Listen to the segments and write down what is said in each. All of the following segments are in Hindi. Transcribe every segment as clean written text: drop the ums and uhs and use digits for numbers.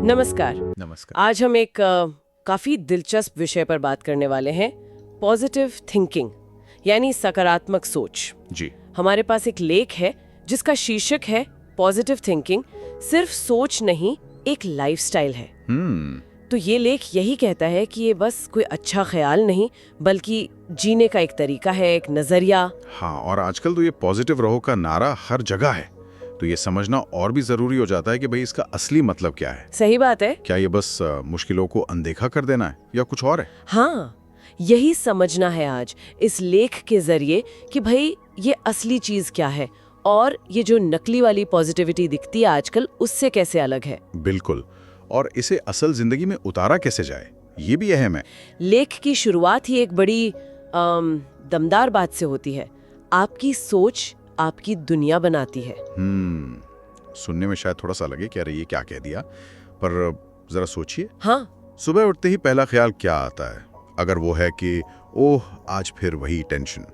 नमस्कार। नमस्कार। आज हम एक काफी दिलचस्प विषय पर बात करने वाले हैं, पॉजिटिव थिंकिंग यानी सकारात्मक सोच। जी। हमारे पास एक लेख है जिसका शीर्षक है पॉजिटिव थिंकिंग सिर्फ सोच नहीं, एक लाइफस्टाइल है। तो ये लेख यही कहता है कि ये बस कोई अच्छा ख्याल नहीं, बल्कि जीने का एक तरीका है, एक नजरिया। हाँ, और आजकल तो ये पॉजिटिव रहो का नारा हर जगह है, तो ये समझना और भी जरूरी हो जाता है कि भाई इसका असली मतलब क्या है। सही बात है। क्या ये बस मुश्किलों को अनदेखा कर देना है या कुछ और है? हाँ, यही समझना है आज इस लेख के जरिए कि भाई ये असली चीज क्या है और ये जो नकली वाली पॉजिटिविटी दिखती है आजकल, उससे कैसे अलग है। बिल्कुल, और इसे असल जिंदगी में उतारा कैसे जाए, ये भी अहम है। लेख की शुरुआत ही एक बड़ी दमदार बात से होती है। आपकी सोच आपकी दुनिया बनाती है। सुनने में शायद थोड़ा सा लगे कि अरे ये क्या कह दिया, पर जरा सोचिए। हाँ, सुबह उठते ही पहला ख्याल क्या आता है? अगर वो है कि ओह आज फिर वही टेंशन,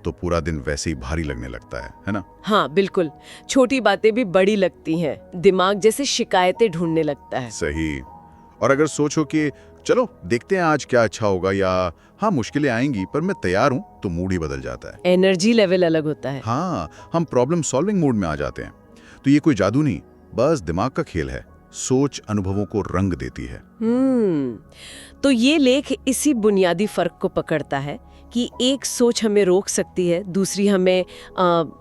तो पूरा दिन वैसे ही भारी लगने लगता है ना? हाँ बिल्कुल। छोटी बातें भी बड़ी लगती हैं, दिमाग जैसे शिकायतें ढूंढने लगता है। सही। और अगर सोचो कि चलो देखते हैं आज क्या अच्छा होगा, या हाँ मुश्किलें आएंगी पर मैं तैयार हूँ, तो मूड ही बदल जाता है। एनर्जी लेवल अलग होता है। हाँ, हम प्रॉब्लम सॉल्विंग मूड में आ जाते हैं। तो ये कोई जादू नहीं, बस दिमाग का खेल है। सोच अनुभवों को रंग देती है। तो ये लेख इसी बुनियादी फर्क को पकड़ता है कि एक सोच हमें रोक सकती है, दूसरी हमें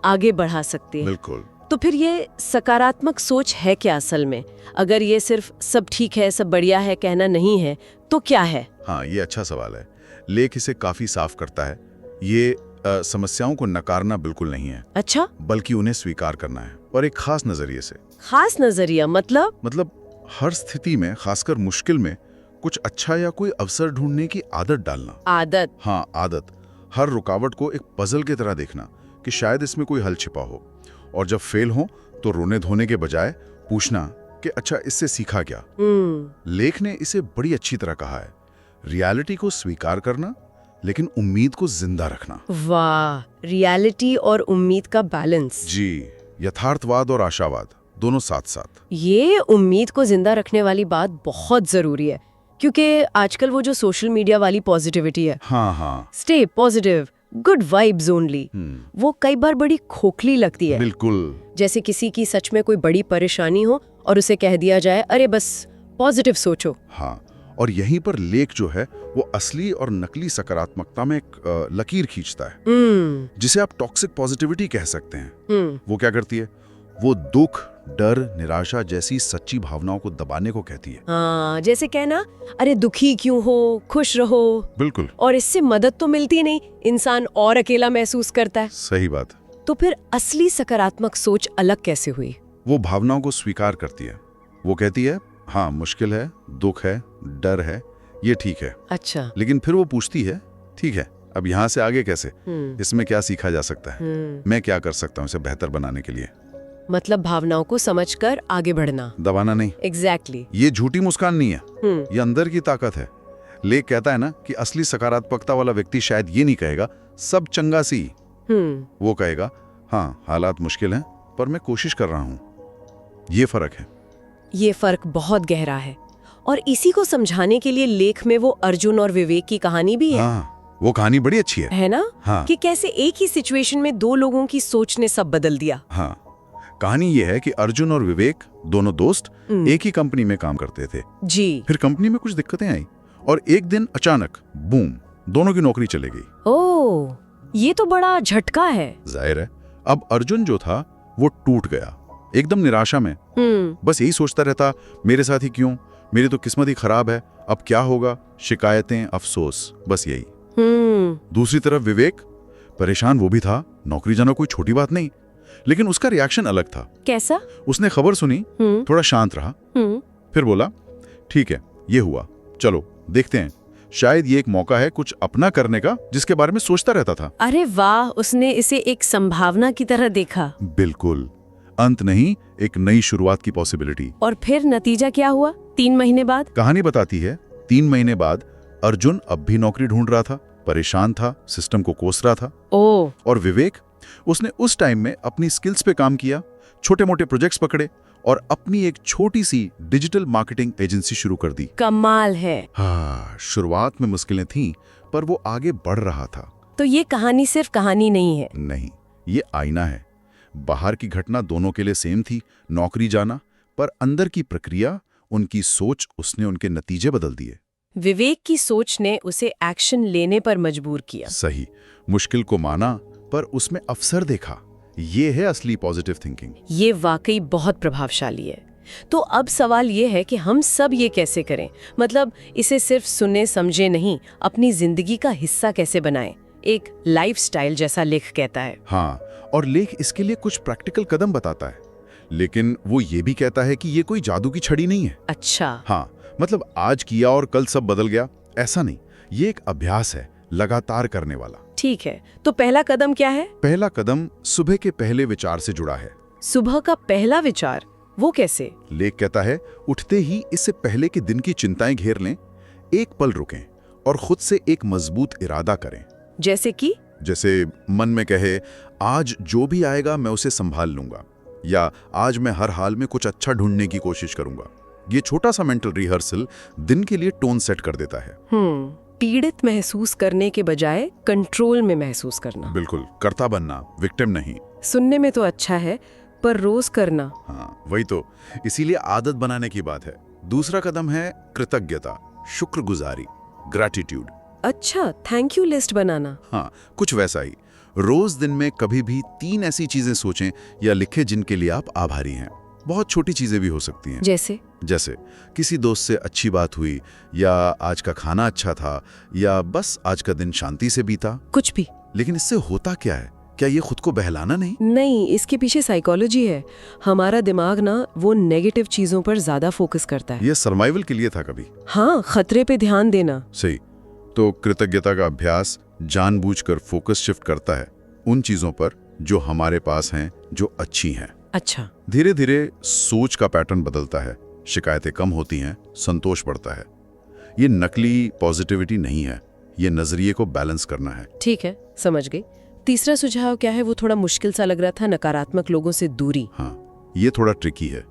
आगे बढ़ा सकती है। बिल्कुल। तो फिर ये सकारात्मक सोच है क्या असल में? अगर ये सिर्फ सब ठीक है, सब बढ़िया है कहना नहीं है, तो क्या है? हाँ, ये अच्छा सवाल है। लेख इसे काफी साफ करता है। ये समस्याओं को नकारना बिल्कुल नहीं है। अच्छा, बल्कि उन्हें स्वीकार करना है, और एक खास नजरिए से। खास नजरिया मतलब हर स्थिति में, खासकर मुश्किल में, कुछ अच्छा या कोई अवसर ढूंढने की आदत डालना। आदत? हाँ, आदत। हर रुकावट को एक पजल की तरह देखना कि शायद इसमें कोई हल छिपा हो, और जब फेल हो तो रोने धोने के बजाय पूछना कि अच्छा इससे सीखा क्या। लेख ने इसे बड़ी अच्छी तरह कहा है, रियलिटी को स्वीकार करना लेकिन उम्मीद को जिंदा रखना। वाह, रियलिटी और उम्मीद का बैलेंस। जी, यथार्थवाद और आशावाद दोनों साथ साथ। ये उम्मीद को जिंदा रखने वाली बात बहुत जरूरी है, क्योंकि आजकल वो जो सोशल मीडिया वाली पॉजिटिविटी है, हाँ, stay positive, good vibes only, वो कई बार बड़ी खोखली लगती है। बिल्कुल। जैसे किसी की सच में कोई बड़ी परेशानी हो और उसे कह दिया जाए अरे बस पॉजिटिव सोचो। हाँ, और यहीं पर लेख जो है वो असली और नकली सकारात्मकता में एक लकीर खींचता है, जिसे आप टॉक्सिक पॉजिटिविटी कह सकते हैं। वो क्या करती है? वो दुख, डर, निराशा जैसी सच्ची भावनाओं को दबाने को कहती है। हाँ, जैसे कहना अरे दुखी क्यों हो, खुश रहो। बिल्कुल। और इससे मदद तो मिलती नहीं, इंसान और अकेला महसूस करता है। सही बात। तो फिर असली सकारात्मक सोच अलग कैसे हुई? वो भावनाओं को स्वीकार करती है। वो कहती है हाँ मुश्किल है, दुख है, डर है, ये ठीक है। अच्छा। लेकिन फिर वो पूछती है ठीक है, अब यहाँ से आगे कैसे? इसमें क्या सीखा जा सकता है? मैं क्या कर सकता हूँ इसे बेहतर बनाने के लिए? मतलब भावनाओं को समझकर आगे बढ़ना, दबाना नहीं। एग्जैक्टली। ये झूठी मुस्कान नहीं है, ये अंदर की ताकत है। लेख कहता है ना कि असली सकारात्मकता वाला व्यक्ति शायद ये नहीं कहेगा सब चंगा सी, वो कहेगा हाँ हालात मुश्किल हैं पर मैं कोशिश कर रहा हूँ। ये फर्क है। ये फर्क बहुत गहरा है, और इसी को समझाने के लिए लेख में वो अर्जुन और विवेक की कहानी भी है। हाँ, वो कहानी बड़ी अच्छी है ना? हाँ। कि कैसे एक ही सिचुएशन में दो लोगों की सोच ने सब बदल दिया। हाँ, कहानी ये है कि अर्जुन और विवेक दोनों दोस्त एक ही कंपनी में काम करते थे। जी। फिर कंपनी में कुछ दिक्कतें आई और एक दिन अचानक बूम, दोनों की नौकरी चली गई। ओह, ये तो बड़ा झटका है। जाहिर है, अब अर्जुन जो था वो टूट गया, एकदम निराशा में। बस यही सोचता रहता मेरे साथ ही क्यों, मेरी तो किस्मत ही खराब है, अब क्या होगा, शिकायतें, अफसोस, बस यही। दूसरी तरफ विवेक परेशान वो भी था, नौकरी जाना कोई छोटी बात नहीं, लेकिन उसका रिएक्शन अलग था। कैसा? उसने खबर सुनी, थोड़ा शांत रहा, फिर बोला ठीक है ये हुआ, चलो देखते हैं, शायद ये एक मौका है कुछ अपना करने का जिसके बारे में सोचता रहता था। अरे वाह, उसने इसे एक संभावना की तरह देखा। बिल्कुल, अंत नहीं, एक नई शुरुआत की पॉसिबिलिटी। और फिर नतीजा क्या हुआ 3 महीने बाद? कहानी बताती है 3 महीने बाद अर्जुन अब भी नौकरी ढूंढ रहा था, परेशान था, सिस्टम को कोस रहा था। ओह। और विवेक, उसने उस टाइम में अपनी स्किल्स पे काम किया, छोटे मोटे प्रोजेक्ट्स पकड़े और अपनी एक छोटी सी डिजिटल मार्केटिंग एजेंसी शुरू कर दी। कमाल है। हाँ, शुरुआत में मुश्किलें थीं, पर वो आगे बढ़ रहा था। तो ये कहानी सिर्फ कहानी नहीं है। नहीं, ये आईना है। बाहर की घटना दोनों के लिए सेम थी, नौकरी जाना, पर अंदर की प्रक्रिया, उनकी सोच, उसने उनके नतीजे बदल दिए। विवेक की सोच ने उसे एक्शन लेने पर मजबूर किया। सही, मुश्किल को माना, पर उसमें अवसर देखा। ये है असली पॉजिटिव थिंकिंग। ये वाकई बहुत प्रभावशाली है। तो अब सवाल ये है कि हम सब ये कैसे करें? मतलब इसे सिर्फ सुने समझे नहीं, अपनी जिंदगी का हिस्सा कैसे बनाएं? एक लाइफस्टाइल जैसा लेख कहता है। हाँ, और लेख इसके लिए कुछ प्रैक्टिकल कदम बताता है, लेकिन वो ये भी कहता है कि ये कोई जादू की छड़ी नहीं है। अच्छा। हाँ, मतलब आज किया और कल सब बदल गया, ऐसा नहीं। ये एक अभ्यास है, लगातार करने वाला। ठीक है, तो पहला कदम क्या है? पहला कदम सुबह के पहले विचार से जुड़ा है। सुबह का पहला विचार, वो कैसे? लेख कहता है, उठते ही इससे पहले के दिन की चिंताएं घेर लें, एक पल रुकें और खुद से एक मजबूत इरादा करें। जैसे कि? जैसे मन में कहे, आज जो भी आएगा मैं उसे संभाल लूंगा, या आज मैं हर हाल में कुछ अच्छा ढूंढने की कोशिश करूंगा। ये छोटा सा मेंटल रिहर्सल दिन के लिए टोन सेट कर देता है। पीड़ित महसूस करने के बजाय कंट्रोल में महसूस करना। बिल्कुल, कर्ता बनना, विक्टिम नहीं। सुनने में तो अच्छा है, पर रोज करना। हाँ, वही तो, इसीलिए आदत बनाने की बात है। दूसरा कदम है कृतज्ञता, शुक्रगुजारी, ग्रैटिट्यूड। अच्छा, थैंक यू लिस्ट बनाना। हाँ, कुछ वैसा ही। रोज दिन में कभी भी 3 ऐसी चीजें सोचें या लिखें जिनके लिए आप आभारी हैं। बहुत छोटी चीजें भी हो सकती हैं। जैसे किसी दोस्त से अच्छी बात हुई, या आज का खाना अच्छा था, या बस आज का दिन शांति से बीता। कुछ भी। लेकिन इससे होता क्या है? क्या ये खुद को बहलाना नहीं? नहीं, इसके पीछे साइकोलॉजी है। हमारा दिमाग ना वो नेगेटिव चीजों पर ज्यादा फोकस करता है। ये सर्वाइवल के लिए था कभी। हाँ, खतरे पे ध्यान देना। सही। तो कृतज्ञता का अभ्यास जानबूझकर फोकस शिफ्ट करता है उन चीजों पर जो हमारे पास हैं, जो अच्छी हैं। अच्छा। धीरे धीरे सोच का पैटर्न बदलता है, शिकायतें कम होती हैं, संतोष बढ़ता है। ये नकली पॉजिटिविटी नहीं है, ये नजरिए को बैलेंस करना है। ठीक है, समझ गई। तीसरा सुझाव क्या है? वो थोड़ा मुश्किल सा लग रहा था, नकारात्मक लोगों से दूरी। हाँ, ये थोड़ा ट्रिकी है।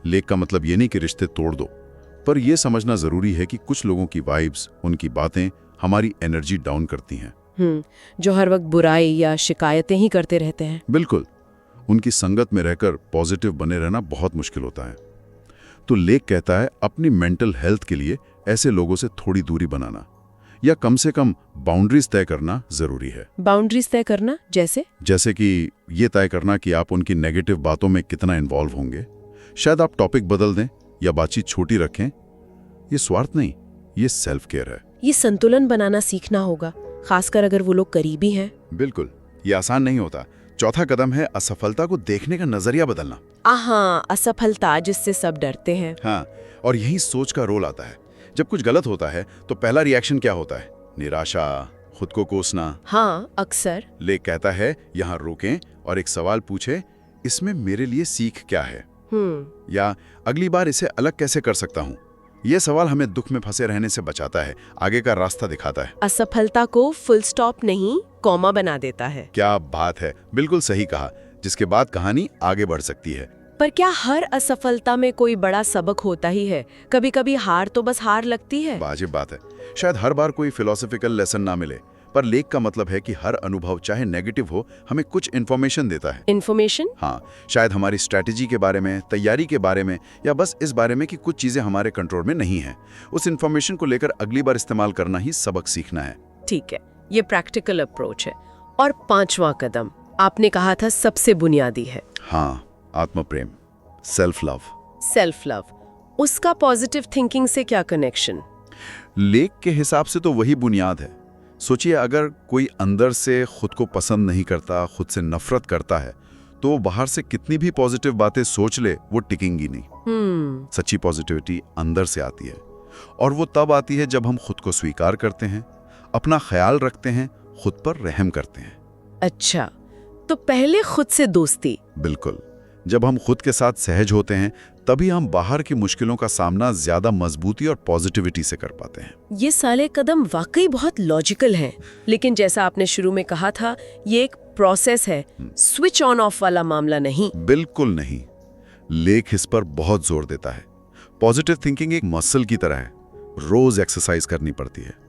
लेख का मतलब ये नहीं कि रिश्ते तोड़ दो, पर यह समझना जरूरी है कि कुछ लोगों की वाइब्स, उनकी बातें हमारी एनर्जी डाउन करती हैं। जो हर वक्त बुराई या शिकायतें ही करते रहते हैं। बिल्कुल, उनकी संगत में रहकर पॉजिटिव बने रहना बहुत मुश्किल होता है। तो लेख कहता है, अपनी मेंटल हेल्थ के लिए ऐसे लोगों से थोड़ी दूरी बनाना, या कम से कम बाउंड्रीज तय करना जरूरी है। बाउंड्रीज तय करना जैसे कि ये तय करना कि आप उनकी नेगेटिव बातों में कितना इन्वॉल्व होंगे। शायद आप टॉपिक बदल दें या बातचीत छोटी रखें। ये स्वार्थ नहीं, ये सेल्फ केयर है। ये संतुलन बनाना सीखना होगा, खासकर अगर वो लोग करीबी हैं। बिल्कुल, ये आसान नहीं होता। चौथा कदम है असफलता को देखने का नजरिया बदलना। असफलता जिससे सब डरते हैं। हाँ, और यही सोच का रोल आता है। जब कुछ गलत होता है तो पहला रिएक्शन क्या होता है? निराशा, खुद को कोसना। हाँ, अक्सर। लेख कहता है, यहाँ रोकें और एक सवाल पूछे, इसमें मेरे लिए सीख क्या है? या अगली बार इसे अलग कैसे कर सकता हूँ? ये सवाल हमें दुख में फंसे रहने से बचाता है, आगे का रास्ता दिखाता है। असफलता को फुल स्टॉप नहीं, कॉमा बना देता है। क्या बात है, बिल्कुल सही कहा, जिसके बाद कहानी आगे बढ़ सकती है। पर क्या हर असफलता में कोई बड़ा सबक होता ही है? कभी कभी हार तो बस हार लगती है। वाजिब बात है, शायद हर बार कोई फिलोसॉफिकल लेसन ना मिले, पर लेख का मतलब है कि हर अनुभव, चाहे नेगेटिव हो, हमें कुछ इन्फॉर्मेशन देता है। इन्फॉर्मेशन? हाँ, शायद हमारी स्ट्रैटेजी के बारे में, तैयारी के बारे में, या बस इस बारे में कि कुछ चीजें हमारे कंट्रोल में नहीं है। उस इन्फॉर्मेशन को लेकर अगली बार इस्तेमाल करना ही सबक सीखना है। ठीक है, ये प्रैक्टिकल अप्रोच है। और 5वां कदम आपने कहा था सबसे बुनियादी है। हाँ, आत्मप्रेम, सेल्फ लव। सेल्फ लव, उसका पॉजिटिव थिंकिंग से क्या कनेक्शन? लेख के हिसाब से तो वही बुनियाद है। सोचिए, अगर कोई अंदर से खुद को पसंद नहीं करता, खुद से नफरत करता है, तो वो बाहर से कितनी भी पॉजिटिव बातें सोच ले, वो टिकेंगी नहीं। सच्ची पॉजिटिविटी अंदर से आती है, और वो तब आती है जब हम खुद को स्वीकार करते हैं, अपना ख्याल रखते हैं, खुद पर रहम करते हैं। अच्छा, तो पहले खुद से दोस्ती। बिल्कुल, जब हम खुद के साथ सहज होते हैं, तभी हम बाहर की मुश्किलों का सामना ज्यादा मजबूती और पॉजिटिविटी से कर पाते हैं। ये सारे कदम वाकई बहुत लॉजिकल हैं, लेकिन जैसा आपने शुरू में कहा था, ये एक प्रोसेस है, स्विच ऑन ऑफ वाला मामला नहीं। बिल्कुल नहीं। लेख इस पर बहुत जोर देता है। पॉजिटिव थिंकिंग एक मसल की तरह है, रोज एक्सरसाइज करनी पड़ती है।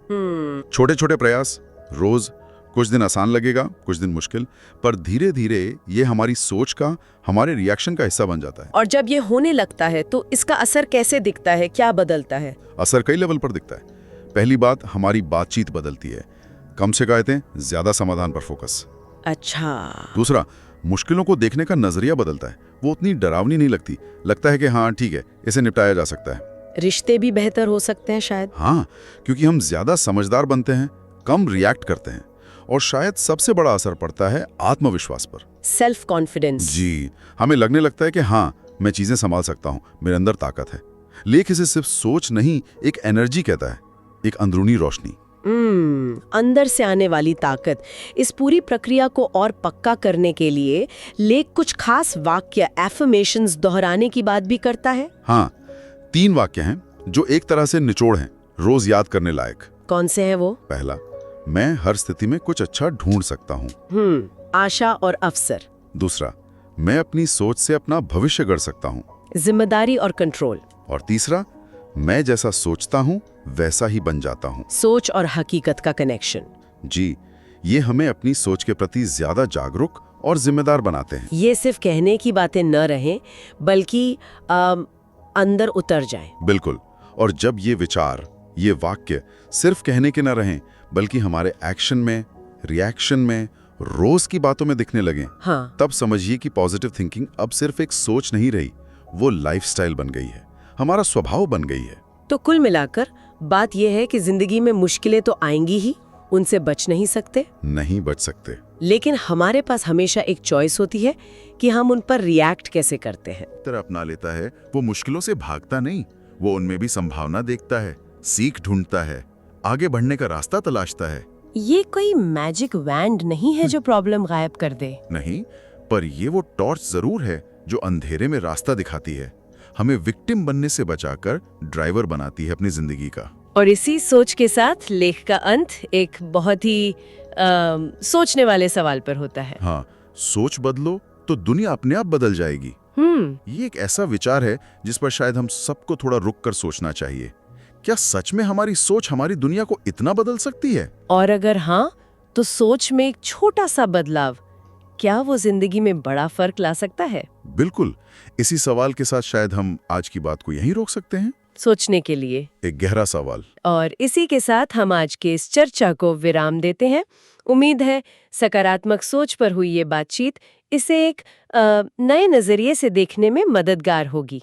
छोटे छोटे प्रयास रोज, कुछ दिन आसान लगेगा, कुछ दिन मुश्किल, पर धीरे धीरे ये हमारी सोच का, हमारे रिएक्शन का हिस्सा बन जाता है। और जब ये होने लगता है तो इसका असर कैसे दिखता है, क्या बदलता है? असर कई लेवल पर दिखता है। पहली बात, हमारी बातचीत बदलती है, कम शिकायतें, ज्यादा समाधान पर फोकस। अच्छा। दूसरा, मुश्किलों को देखने का नजरिया बदलता है, वो उतनी डरावनी नहीं लगती, लगता है कि हाँ ठीक है, इसे निपटाया जा सकता है। रिश्ते भी बेहतर हो सकते हैं शायद। हाँ, क्योंकि हम ज्यादा समझदार बनते हैं, कम रिएक्ट करते हैं, और शायद सबसे बड़ा असर पड़ता है आत्मविश्वास पर। Self confidence. जी, हमें लगने लगता है कि हाँ, मैं चीजें संभाल सकता हूँ, मेरे अंदर ताकत है। लेख इसे सिर्फ सोच नहीं, एक एनर्जी कहता है, एक अंदरूनी रोशनी। अंदर से आने वाली ताकत। इस पूरी प्रक्रिया को और पक्का करने के लिए लेख कुछ खास वाक्य, एफर्मेशंस दोहराने की बात भी करता है। हाँ, 3 वाक्य हैं जो एक तरह से निचोड़ हैं, रोज याद करने लायक। कौन से हैं वो? पहला, मैं हर स्थिति में कुछ अच्छा ढूंढ सकता हूँ। आशा और अवसर। दूसरा, मैं अपनी सोच से अपना भविष्य गढ़ सकता हूँ। जिम्मेदारी और कंट्रोल। और तीसरा, मैं जैसा सोचता हूँ वैसा ही बन जाता हूँ। सोच और हकीकत का कनेक्शन। जी, ये हमें अपनी सोच के प्रति ज्यादा जागरूक और जिम्मेदार बनाते हैं। ये सिर्फ कहने की बातें न रहें, बल्कि अंदर उतर जाएं। बिल्कुल। और जब ये विचार, ये वाक्य सिर्फ कहने के न रहें, बल्कि हमारे एक्शन में, रिएक्शन में, रोज की बातों में दिखने लगे, हाँ। तब समझिए कि पॉजिटिव थिंकिंग अब सिर्फ एक सोच नहीं रही, वो लाइफस्टाइल बन गई है, हमारा स्वभाव बन गई है। तो कुल मिलाकर बात यह है कि जिंदगी में मुश्किलें तो आएंगी ही, उनसे बच नहीं सकते। नहीं बच सकते। लेकिन हमारे पास हमेशा एक चॉइस होती है कि हम उन पर रिएक्ट कैसे करते हैं। तरह अपना लेता है, वो मुश्किलों से भागता नहीं, वो उनमें भी संभावना देखता है, सीख ढूंढता है, आगे बढ़ने का रास्ता तलाशता है। ये कोई मैजिक वैंड नहीं है जो प्रॉब्लम गायब कर दे। नहीं, पर ये वो टॉर्च जरूर है जो अंधेरे में रास्ता दिखाती है, हमें विक्टिम बनने से बचाकर ड्राइवर बनाती है अपनी जिंदगी का। और इसी सोच के साथ लेख का अंत एक बहुत ही सोचने वाले सवाल पर होता है। हाँ, सोच बदलो तो दुनिया अपने आप बदल जाएगी। ये एक ऐसा विचार है जिस पर शायद हम सबको थोड़ा रुक कर सोचना चाहिए। क्या सच में हमारी सोच हमारी दुनिया को इतना बदल सकती है? और अगर हाँ, तो सोच में एक छोटा सा बदलाव, क्या वो जिंदगी में बड़ा फर्क ला सकता है? बिल्कुल। इसी सवाल के साथ शायद हम आज की बात को यहीं रोक सकते हैं। सोचने के लिए एक गहरा सवाल। और इसी के साथ हम आज के इस चर्चा को विराम देते हैं। उम्मीद है सकारात्मक सोच पर हुई ये बातचीत इसे एक नए नजरिए से देखने में मददगार होगी।